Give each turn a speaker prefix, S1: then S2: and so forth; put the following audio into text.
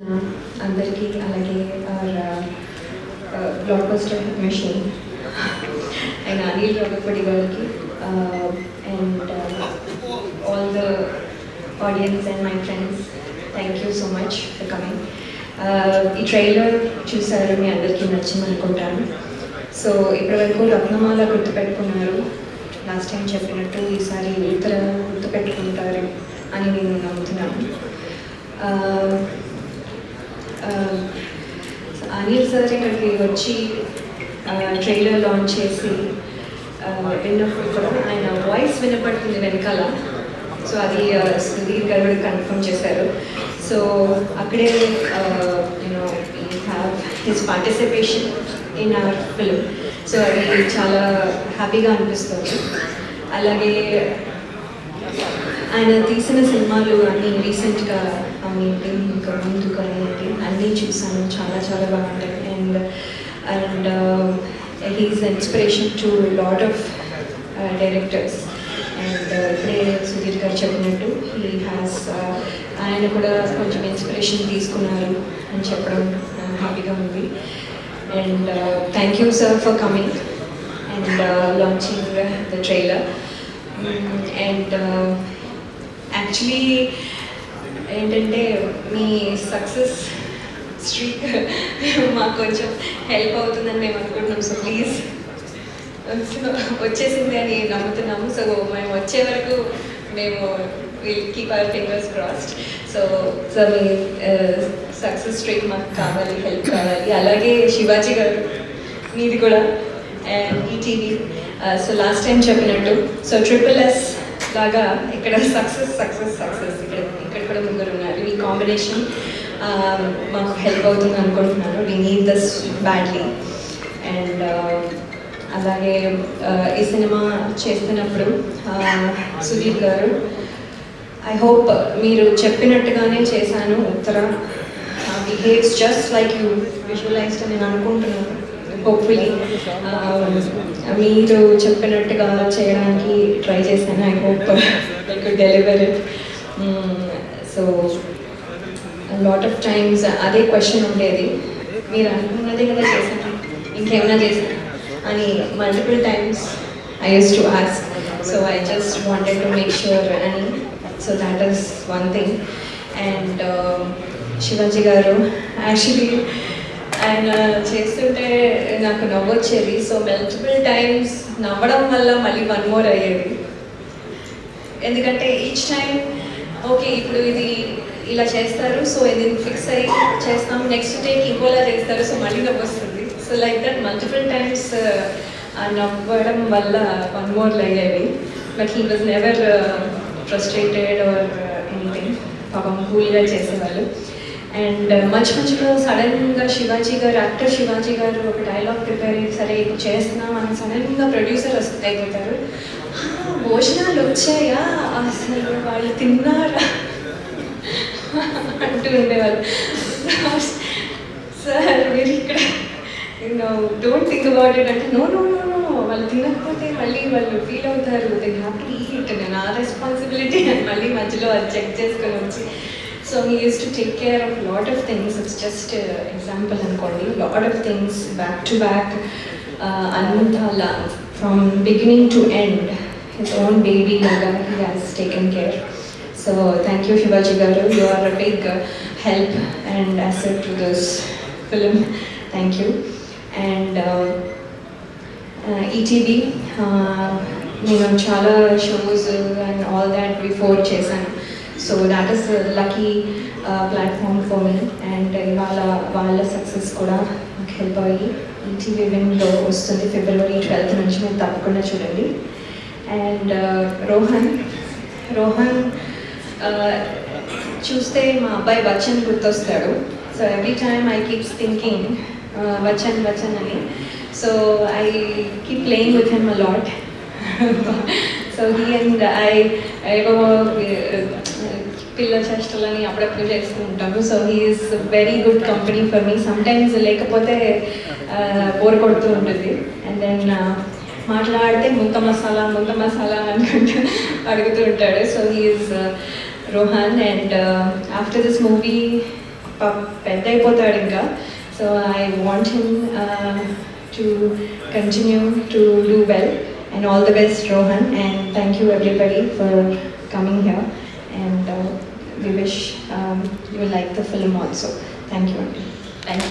S1: అందరికీ అలాగే blockbuster hit machine and Anil Ravipudi గారికి and all the audience and my friends thank you so much for coming. ఈ trailer చూసారు, మీ అందరికీ నచ్చింది అనుకుంటాను. సో ఇప్పటివరకు రత్నమాల గుర్తుపెట్టుకున్నారు, లాస్ట్ టైం చెప్పినట్టు ఈసారి ఇతర గుర్తుపెట్టుకుంటారు అని నేను నమ్ముతున్నాను. అనిల్ సార్ ఇక్కడికి వచ్చి ట్రైలర్ లాంచ్ చేసి విన్నప్పుడు కూడా ఆయన వాయిస్ వినపడుతుంది వెనకాల. సో అది సుధీర్ గారు కూడా కన్ఫర్మ్ చేశారు. సో అక్కడే you know we have his participation in our film. So అది చాలా హ్యాపీగా అనిపిస్తుంది. అలాగే ఆయన తీసిన సినిమాలు అన్నీ రీసెంట్గా ఇంకా ముందు కానీ అన్నీ చూసాను, చాలా చాలా బాగుంటాయి. And he's inspiration to lot of directors. And ఇప్పుడే సుధీర్ గారు చెప్పినట్టు హీ హ్యాస్ ఆయన కూడా కొంచెం ఇన్స్పిరేషన్ తీసుకున్నారు అని చెప్పడం హ్యాపీగా ఉంది. And thank you sir for coming and launching the trailer. And actually ఏంటంటే మీ సక్సెస్ స్ట్రీక్ మాకు కొంచెం హెల్ప్ అవుతుందని మేము అనుకుంటున్నాం. సో ప్లీజ్ వచ్చేసింది అని నమ్ముతున్నాము. సో మేము వచ్చే వరకు మేము will keep our fingers crossed. So me success streak మాకు కావాలి, హెల్ప్ కావాలి. అలాగే శివాజీ గారు మీది కూడా and ETV. So last time చెప్పినట్టు సో SSS లాగా ఇక్కడ సక్సెస్ ఇక్కడ కూడా ముగ్గురు ఉన్నారు. ఈ కాంబినేషన్ మాకు హెల్ప్ అవుతుంది అనుకుంటున్నాను. We need this badly. And అలాగే ఈ సినిమా చేస్తున్నప్పుడు సుధీర్ గారు ఐ హోప్ మీరు చెప్పినట్టుగానే చేశాను. Uttara behaves just like you visualized అని నేను అనుకుంటున్నాను. హోప్ఫుల్లీ మీరు చెప్పినట్టుగా చేయడానికి ట్రై చేశాను. I hope I could deliver it. So lot of times అదే క్వశ్చన్ ఉండేది, మీరు అనుకున్నదే కదా చేశాను, ఇంకేమైనా చేశాను అని multiple times I use to ask. So I just wanted to make sure అని. So that is one thing. And Shivaji garu actually ఆయన చేస్తుంటే నాకు నవ్వొచ్చేది. సో మల్టిపుల్ టైమ్స్ నవ్వడం వల్ల మళ్ళీ వన్ మోర్ అయ్యేది. ఎందుకంటే ఈచ్ టైం ఓకే ఇప్పుడు ఇది ఇలా చేస్తారు, సో ఇది ఫిక్స్ అయ్యి చేస్తాం, నెక్స్ట్ టేక్ ఇంకోలా చేస్తారు, సో మళ్ళీ నవ్వొస్తుంది. So like that multiple times నవ్వడం వల్ల వన్ మోర్లు అయ్యేవి. But he was never frustrated or anything. పాపం కూల్గా చేసేవాళ్ళు. అండ్ మధ్యలో సడన్గా శివాజీ గారు, యాక్టర్ శివాజీ గారు ఒక డైలాగ్ ప్రిపేర్ అయ్యి సరే ఇప్పుడు చేస్తున్నాం అని సడన్గా ప్రొడ్యూసర్ అయిపోతారు. భోజనాలు వచ్చాయా, అసలు వాళ్ళు తిన్నారా అంటూ ఉండేవాళ్ళు. సార్ మీరు ఇక్కడ డోంట్ థింక్ అబౌట్ ఇట్ అంటే నో నో నో నో వాళ్ళు తినకపోతే మళ్ళీ వాళ్ళు ఫీల్ అవుతారు, దే హ్యావ్ టు ఈట్, నా రెస్పాన్సిబిలిటీ అని మళ్ళీ మధ్యలో అది చెక్ చేసుకొని వచ్చి. So he used to take care of a lot of things. It's just example anukondi, lot of things back to back. Anantala from beginning to end, his own baby laga he has taken care. So thank you Shivaji garu, you are a big help and asset to this film. Thank you. And ETV నేను చాలా shows and all that before చేశాను. So that is lucky platform for me. And ఇవాళ వాళ్ళ success కూడా నాకు help అయ్యి ETV విన్లో వస్తుంది February 12th నుంచి, మీరు తప్పకుండా చూడండి. అండ్ రోహన్ చూస్తే మా అబ్బాయి బచ్చన్ గుర్తొస్తాడు. So every time I keeps thinking Bachchan అని. So I keep playing with him a lot. So he and ఏవో పిల్ల చేష్టలని అప్పుడప్పుడు చేస్తూ ఉంటాను. So he is very good company for me. Sometimes లేకపోతే బోర్ కొడుతూ ఉంటుంది. అండ్ దెన్ మాట్లాడితే ముంత మసాలా అనుకుంటూ అడుగుతూ ఉంటాడు. So he is Rohan. And after this movie పెద్ద అయిపోతాడు ఇంకా. So I want him to continue to do well. And all the best, Rohan, and thank you everybody for coming here, and we wish you like the film also. Thank you. Thank you.